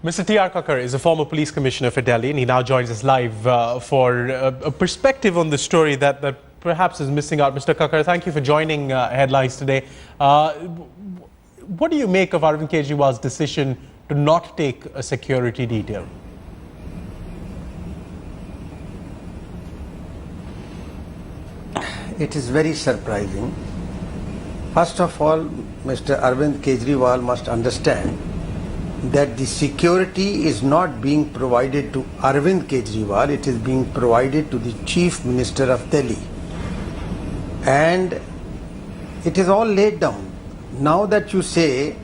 Mr. T.R. Kakkar is a former police commissioner for Delhi, and he now joins us live for a perspective on the story that perhaps is missing out. Mr. Kakkar, thank you for joining Headlines today. What do you make of Arvind Kejriwal's decision to not take a security detail? It is very surprising. First of all, Mr. Arvind Kejriwal must understand that the security is not being provided to Arvind Kejriwal, it is being provided to the Chief Minister of Delhi. And it is all laid down. Now that you say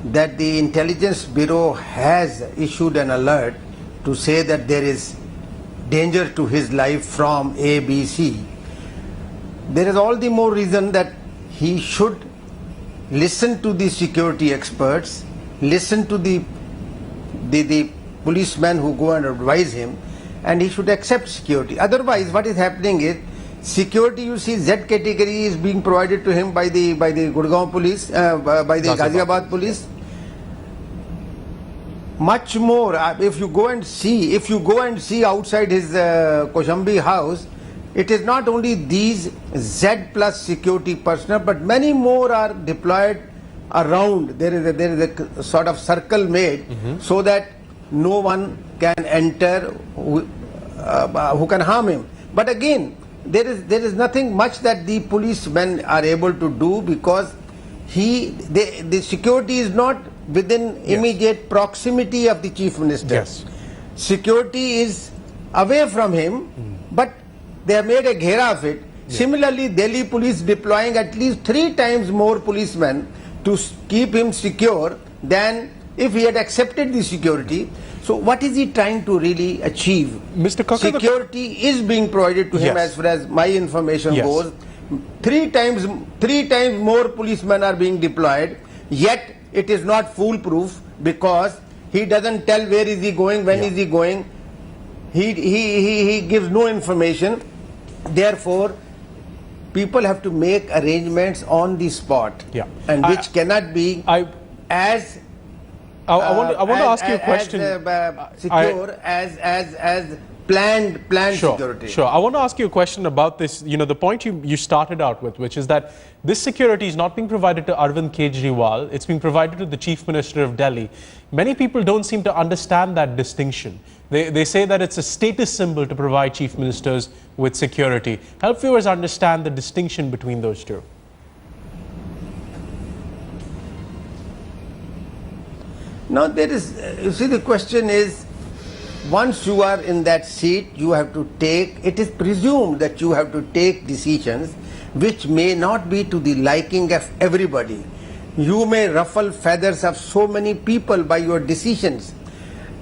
that the Intelligence Bureau has issued an alert to say that there is danger to his life from ABC, there is all the more reason that he should listen to the security experts, listen to the policemen who go and advise him, and he should accept security. Otherwise, what is happening is security, you see, Z category is being provided to him by the Gurgaon police, by the Ghaziabad police. Much more, if you go and see outside his Kaushambi house, it is not only these Z plus security personnel, but many more are deployed around. There is a sort of circle made so that no one can enter who can harm him. But again, there is nothing much that the policemen are able to do, because the security is not within immediate proximity of the Chief Minister. Yes. Security is away from him, but they have made a ghera of it. Similarly, Delhi police deploying at least 3 times more policemen to keep him secure than if he had accepted the security. So what is he trying to really achieve? Mr. Kakkar, security is being provided to him, as far as my information goes. 3 times more policemen are being deployed, yet it is not foolproof, because he doesn't tell where is he going, when is he going. He gives no information. Therefore, people have to make arrangements on the spot, and which cannot be as I want to ask you a question. Secure as planned security. Sure. I want to ask you a question about this. You know, the point you started out with, which is that this security is not being provided to Arvind Kejriwal, it's being provided to the Chief Minister of Delhi. Many people don't seem to understand that distinction. They say that it's a status symbol to provide chief ministers with security. Help viewers understand the distinction between those two. Now there is, you see, the question is, once you are in that seat, you have to take, it is presumed that you have to take decisions which may not be to the liking of everybody. You may ruffle feathers of so many people by your decisions.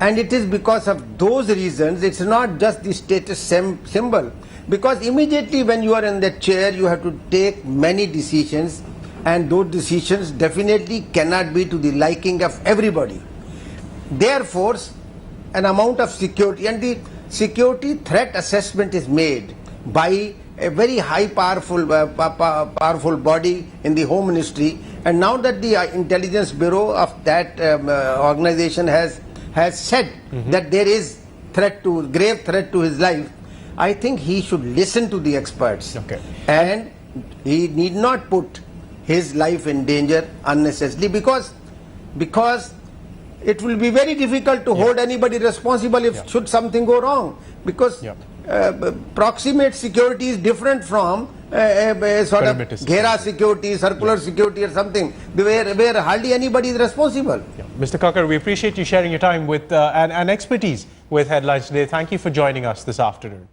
And it is because of those reasons, it's not just the status symbol. Because immediately when you are in that chair, you have to take many decisions, and those decisions definitely cannot be to the liking of everybody. Therefore, an amount of security, and the security threat assessment is made by a very high powerful body in the Home Ministry. And now that the Intelligence Bureau of that organization has said that there is grave threat to his life, I think he should listen to the experts. And he need not put his life in danger unnecessarily, because it will be very difficult to hold anybody responsible if should something go wrong, because proximate security is different from a sort of ghera security, circular security or something, where hardly anybody is responsible. Mr. Kakkar, we appreciate you sharing your time with and expertise with Headlines today. Thank you for joining us this afternoon.